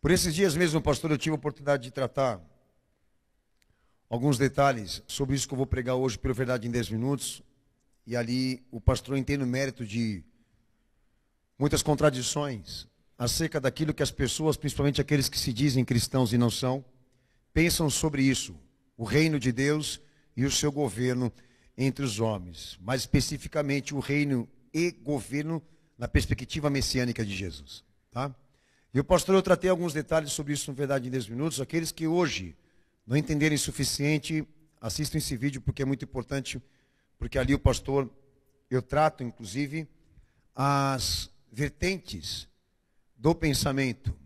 Por esses dias mesmo, pastor, eu tive a oportunidade de tratar alguns detalhes sobre isso que eu vou pregar hoje pelo Verdade em 10 minutos. E ali o pastor entra no mérito de muitas contradições acerca daquilo que as pessoas, principalmente aqueles que se dizem cristãos e não são, pensam sobre isso, o reino de Deus e o seu governo entre os homens, mais especificamente o reino e governo na perspectiva messiânica de Jesus, tá? E o pastor, eu tratei alguns detalhes sobre isso no Verdade em 10 minutos. Aqueles que hoje não entenderem o suficiente, assistam esse vídeo porque é muito importante, porque ali o pastor, eu trato inclusive as vertentes do pensamento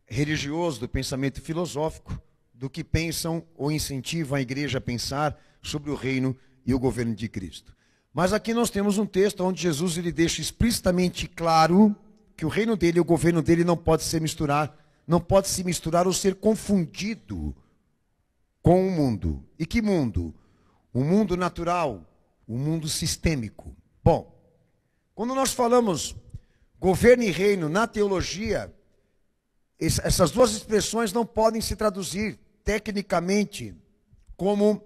religioso, do pensamento filosófico, do que pensam ou incentivam a igreja a pensar sobre o reino e o governo de Cristo. Mas aqui nós temos um texto onde Jesus ele deixa explicitamente claro que o reino dele e o governo dele não pode se misturar ou ser confundido com o mundo. E que mundo? O mundo natural, o mundo sistêmico. Bom, quando nós falamos governo e reino na teologia, essas duas expressões não podem se traduzir tecnicamente como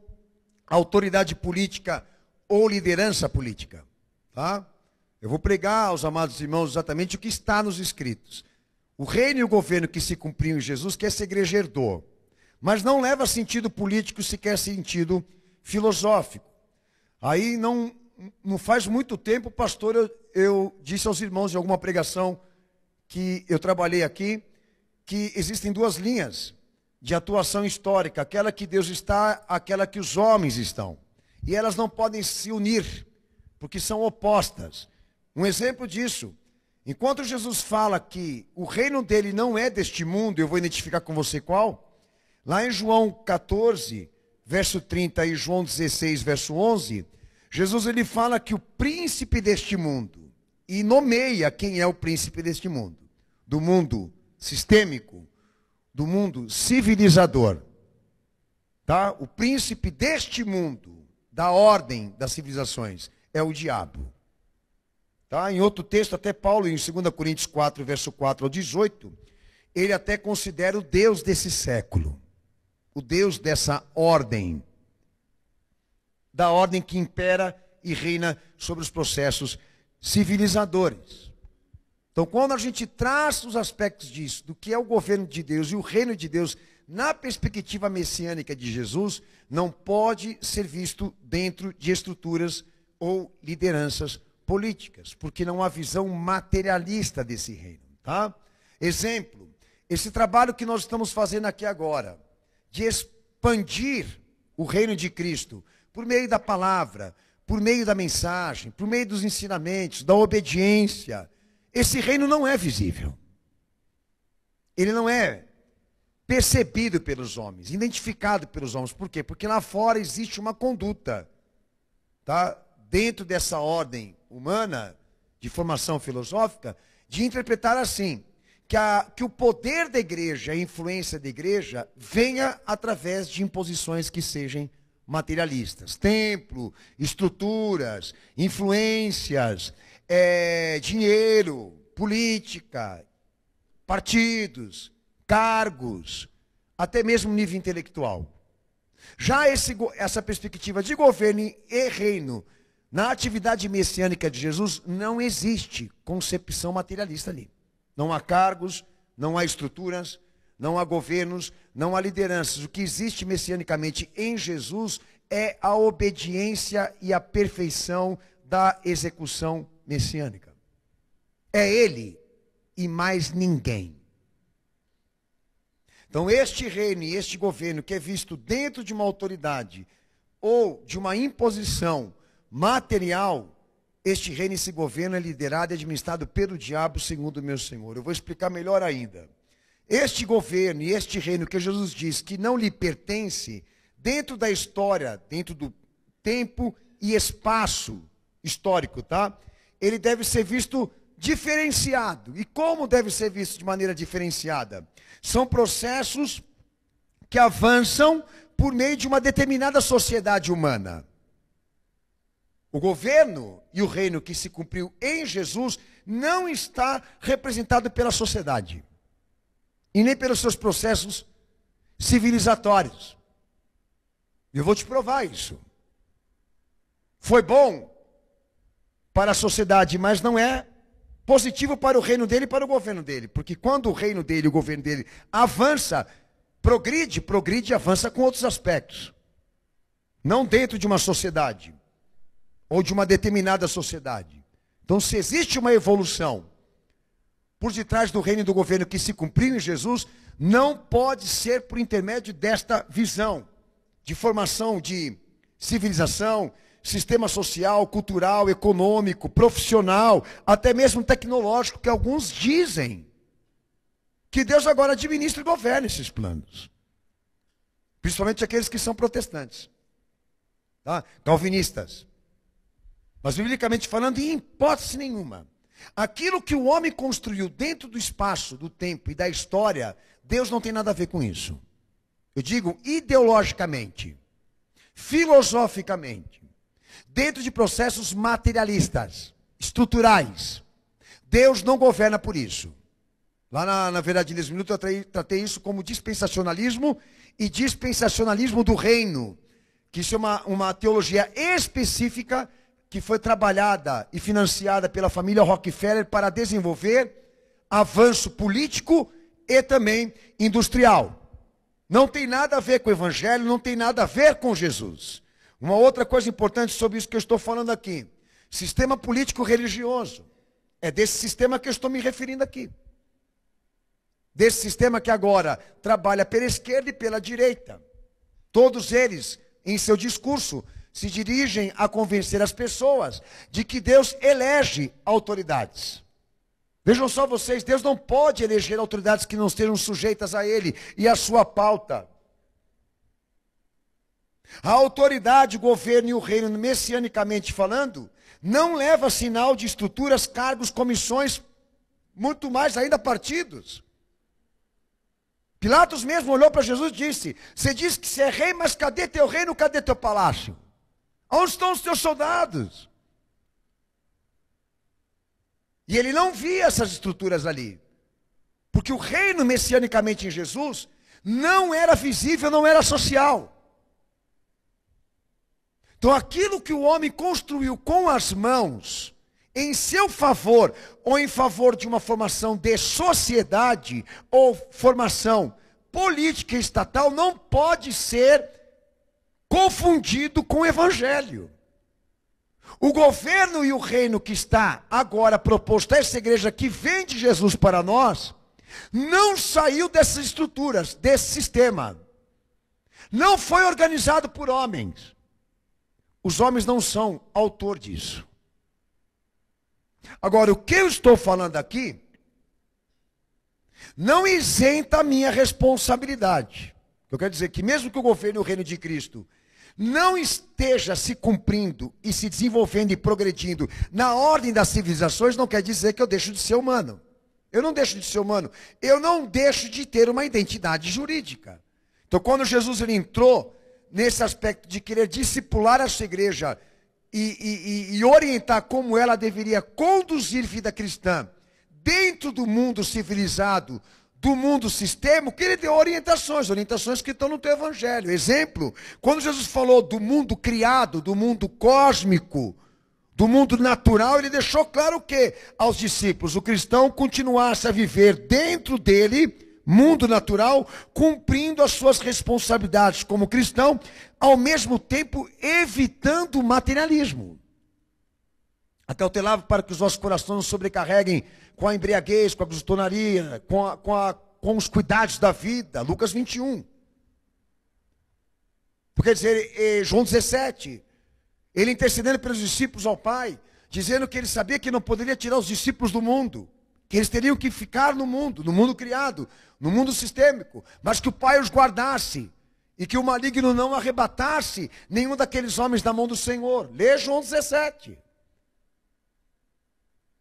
autoridade política ou liderança política, tá? Eu vou pregar aos amados irmãos exatamente o que está nos escritos. O reino e o governo que se cumpriu em Jesus, que essa igreja herdou, mas não leva sentido político, sequer sentido filosófico. Aí não faz muito tempo, pastor, eu disse aos irmãos em alguma pregação que eu trabalhei aqui, que existem duas linhas de atuação histórica, aquela que Deus está, aquela que os homens estão. E elas não podem se unir, porque são opostas. Um exemplo disso, enquanto Jesus fala que o reino dele não é deste mundo, eu vou identificar com você qual, lá em João 14, verso 30 e João 16, verso 11, Jesus ele fala que o príncipe deste mundo, e nomeia quem é o príncipe deste mundo, do mundo sistêmico, do mundo civilizador, tá? O príncipe deste mundo, da ordem das civilizações, é o diabo. Tá? Em outro texto, até Paulo, em 2 Coríntios 4, verso 4 ao 18, ele até considera o Deus desse século, o Deus dessa ordem, da ordem que impera e reina sobre os processos civilizadores. Então, quando a gente traz os aspectos disso, do que é o governo de Deus e o reino de Deus, na perspectiva messiânica de Jesus, não pode ser visto dentro de estruturas ou lideranças políticas, porque não há visão materialista desse reino, tá? Exemplo, esse trabalho que nós estamos fazendo aqui agora, de expandir o reino de Cristo, por meio da palavra, por meio da mensagem, por meio dos ensinamentos, da obediência, esse reino não é visível. Ele não é percebido pelos homens, identificado pelos homens. Por quê? Porque lá fora existe uma conduta, tá? Dentro dessa ordem humana, de formação filosófica, de interpretar assim, que o poder da igreja, a influência da igreja, venha através de imposições que sejam materialistas. Templo, estruturas, influências, dinheiro, política, partidos, cargos, até mesmo nível intelectual. Já essa perspectiva de governo e reino, na atividade messiânica de Jesus, não existe concepção materialista ali. Não há cargos, não há estruturas, não há governos, não há lideranças. O que existe messianicamente em Jesus é a obediência e a perfeição da execução messiânica. É Ele e mais ninguém. Então, este reino e este governo que é visto dentro de uma autoridade ou de uma imposição material, este reino e esse governo é liderado e administrado pelo diabo, segundo o meu Senhor. Eu vou explicar melhor ainda. Este governo e este reino que Jesus diz que não lhe pertence, dentro da história, dentro do tempo e espaço histórico, tá? Ele deve ser visto diferenciado. E como deve ser visto de maneira diferenciada? São processos que avançam por meio de uma determinada sociedade humana. O governo e o reino que se cumpriu em Jesus não está representado pela sociedade. e nem pelos seus processos civilizatórios. Eu vou te provar isso. Foi bom para a sociedade, mas não é positivo para o reino dele e para o governo dele. Porque quando o reino dele e o governo dele avança, progride e avança com outros aspectos. Não dentro de uma sociedade, ou de uma determinada sociedade. Então, se existe uma evolução por detrás do reino e do governo que se cumpriu em Jesus, não pode ser por intermédio desta visão de formação de civilização, sistema social, cultural, econômico, profissional, até mesmo tecnológico, que alguns dizem que Deus agora administra e governa esses planos. Principalmente aqueles que são protestantes, tá? Calvinistas. Mas, biblicamente falando, em hipótese nenhuma, aquilo que o homem construiu dentro do espaço, do tempo e da história, Deus não tem nada a ver com isso. Eu digo ideologicamente, filosoficamente, dentro de processos materialistas, estruturais. Deus não governa por isso. Lá na Verdade em 10 Minutos eu tratei isso como dispensacionalismo e dispensacionalismo do reino, que isso é uma teologia específica que foi trabalhada e financiada pela família Rockefeller para desenvolver avanço político e também industrial. Não tem nada a ver com o evangelho, não tem nada a ver com Jesus. Uma outra coisa importante sobre isso que eu estou falando aqui. Sistema político religioso. É desse sistema que eu estou me referindo aqui. Desse sistema que agora trabalha pela esquerda e pela direita. Todos eles, em seu discurso, se dirigem a convencer as pessoas de que Deus elege autoridades. Vejam só vocês, Deus não pode eleger autoridades que não estejam sujeitas a Ele e à sua pauta. A autoridade, o governo e o reino, messianicamente falando, não leva sinal de estruturas, cargos, comissões, muito mais ainda partidos. Pilatos mesmo olhou para Jesus e disse: você diz que você é rei, mas cadê teu reino, cadê teu palácio? Onde estão os teus soldados? E ele não via essas estruturas ali. Porque o reino messianicamente em Jesus não era visível, não era social. Então aquilo que o homem construiu com as mãos, em seu favor, ou em favor de uma formação de sociedade, ou formação política e estatal, não pode ser confundido com o evangelho. O governo e o reino que está agora proposto a essa igreja que vem de Jesus para nós, não saiu dessas estruturas, desse sistema. Não foi organizado por homens. Os homens não são autor disso. Agora, o que eu estou falando aqui, não isenta a minha responsabilidade. Eu quero dizer que mesmo que o governo e o reino de Cristo não esteja se cumprindo e se desenvolvendo e progredindo na ordem das civilizações, não quer dizer que eu deixo de ser humano. Eu não deixo de ser humano. Eu não deixo de ter uma identidade jurídica. Então, quando Jesus ele entrou nesse aspecto de querer discipular a sua igreja e orientar como ela deveria conduzir vida cristã dentro do mundo civilizado, do mundo sistêmico, ele deu orientações que estão no teu evangelho. Exemplo, quando Jesus falou do mundo criado, do mundo cósmico, do mundo natural, ele deixou claro o quê? Aos discípulos, o cristão continuasse a viver dentro dele, mundo natural, cumprindo as suas responsabilidades como cristão, ao mesmo tempo evitando o materialismo. Até eu telava para que os vossos corações não sobrecarreguem com a embriaguez, com a glutonaria, com os cuidados da vida. Lucas 21. Porque dizer, João 17, ele intercedendo pelos discípulos ao Pai, dizendo que ele sabia que não poderia tirar os discípulos do mundo, que eles teriam que ficar no mundo criado, no mundo sistêmico, mas que o Pai os guardasse, e que o maligno não arrebatasse nenhum daqueles homens da mão do Senhor. Lê João 17.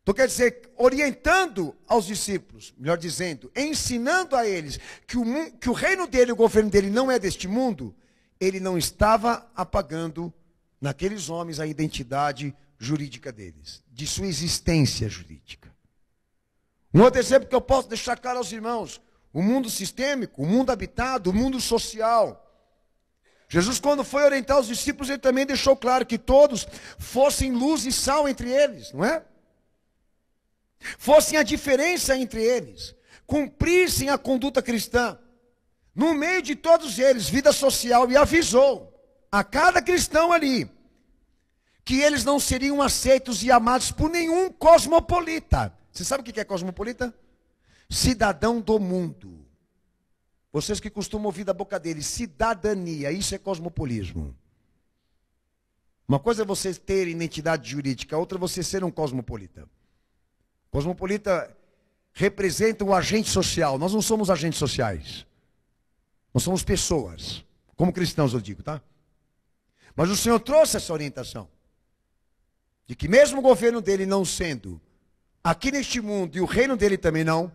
Então quer dizer, orientando aos discípulos, melhor dizendo, ensinando a eles que o reino dele, o governo dele não é deste mundo, ele não estava apagando naqueles homens a identidade jurídica deles, de sua existência jurídica. Um outro exemplo que eu posso deixar claro aos irmãos, o mundo sistêmico, o mundo habitado, o mundo social. Jesus, quando foi orientar os discípulos, ele também deixou claro que todos fossem luz e sal entre eles, não é? Fossem a diferença entre eles, cumprissem a conduta cristã, no meio de todos eles, vida social, e avisou a cada cristão ali, que eles não seriam aceitos e amados por nenhum cosmopolita. Você sabe o que é cosmopolita? Cidadão do mundo. Vocês que costumam ouvir da boca deles, cidadania, isso é cosmopolismo. Uma coisa é você ter identidade jurídica, outra é você ser um cosmopolita. Cosmopolita representa o agente social. Nós não somos agentes sociais. Nós somos pessoas. Como cristãos eu digo, tá? Mas o Senhor trouxe essa orientação. De que mesmo o governo dele não sendo aqui neste mundo, e o reino dele também não,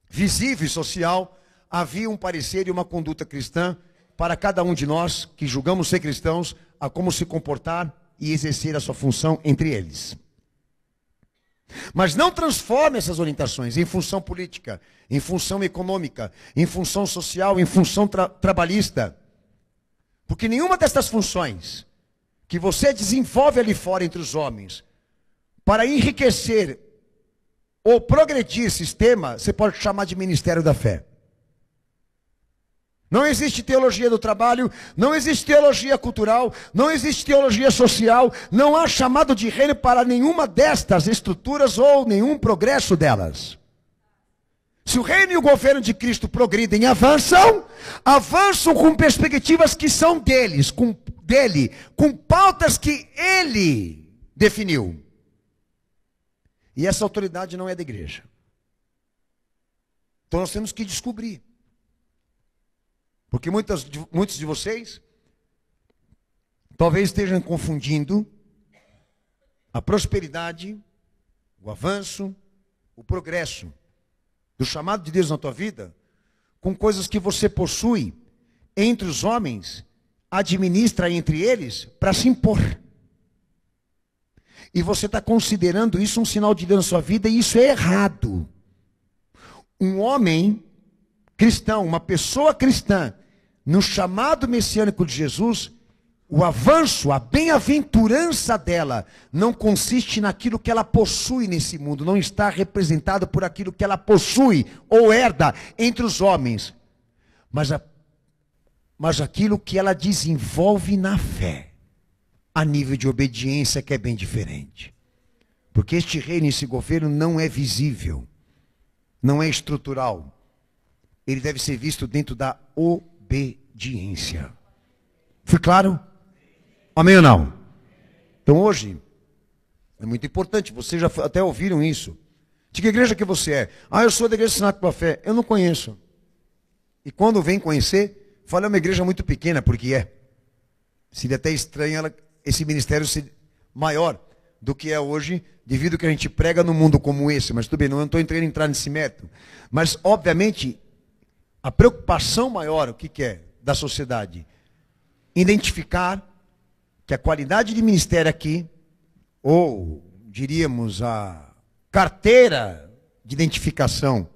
visível e social, havia um parecer e uma conduta cristã para cada um de nós que julgamos ser cristãos, a como se comportar e exercer a sua função entre eles. Mas não transforme essas orientações em função política, em função econômica, em função social, em função trabalhista. Porque nenhuma destas funções que você desenvolve ali fora entre os homens, para enriquecer ou progredir sistema, você pode chamar de ministério da fé. Não existe teologia do trabalho, não existe teologia cultural, não existe teologia social, não há chamado de reino para nenhuma destas estruturas ou nenhum progresso delas. Se o reino e o governo de Cristo progridem e avançam com perspectivas que são deles, com pautas que ele definiu. E essa autoridade não é da igreja. Então nós temos que descobrir. Porque muitos de vocês talvez estejam confundindo a prosperidade, o avanço, o progresso do chamado de Deus na tua vida com coisas que você possui entre os homens, administra entre eles para se impor. E você está considerando isso um sinal de Deus na sua vida, e isso é errado. Um homem cristão, uma pessoa cristã, no chamado messiânico de Jesus, o avanço, a bem-aventurança dela, não consiste naquilo que ela possui nesse mundo, não está representado por aquilo que ela possui ou herda entre os homens, mas aquilo que ela desenvolve na fé, a nível de obediência, que é bem diferente. Porque este reino e esse governo não é visível, não é estrutural. Ele deve ser visto dentro da obediência. Foi claro? Amém ou não? Então hoje, é muito importante, vocês já até ouviram isso. De que igreja que você é? Eu sou da igreja Sinatra pela Fé. Eu não conheço. E quando vem conhecer, fala, é uma igreja muito pequena, porque é. Seria até estranho esse ministério ser maior do que é hoje, devido ao que a gente prega no mundo como esse. Mas tudo bem, não estou entrando entrar nesse método. Mas, obviamente, a preocupação maior, o que é, da sociedade? Identificar que a qualidade de ministério aqui, ou diríamos a carteira de identificação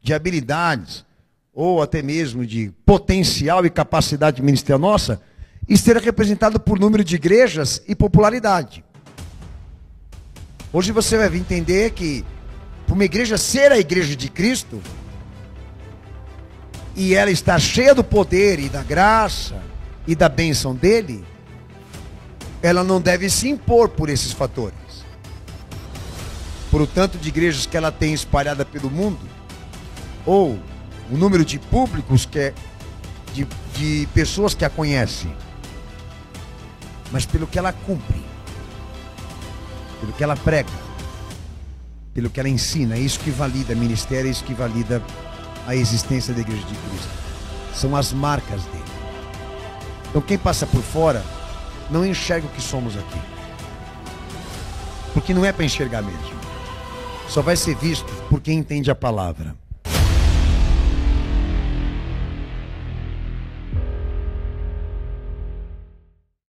de habilidades, ou até mesmo de potencial e capacidade ministerial nossa, esteja representado por número de igrejas e popularidade. Hoje você vai entender que, para uma igreja ser a igreja de Cristo, e ela estar cheia do poder e da graça e da bênção dele, ela não deve se impor por esses fatores. Por o tanto de igrejas que ela tem espalhada pelo mundo, ou o número de públicos de pessoas que a conhecem, mas pelo que ela cumpre, pelo que ela prega, pelo que ela ensina. É isso que valida ministério, é isso que valida a existência da igreja de Cristo. São as marcas dele. Então quem passa por fora não enxerga o que somos aqui, porque não é para enxergar mesmo. Só vai ser visto por quem entende a palavra.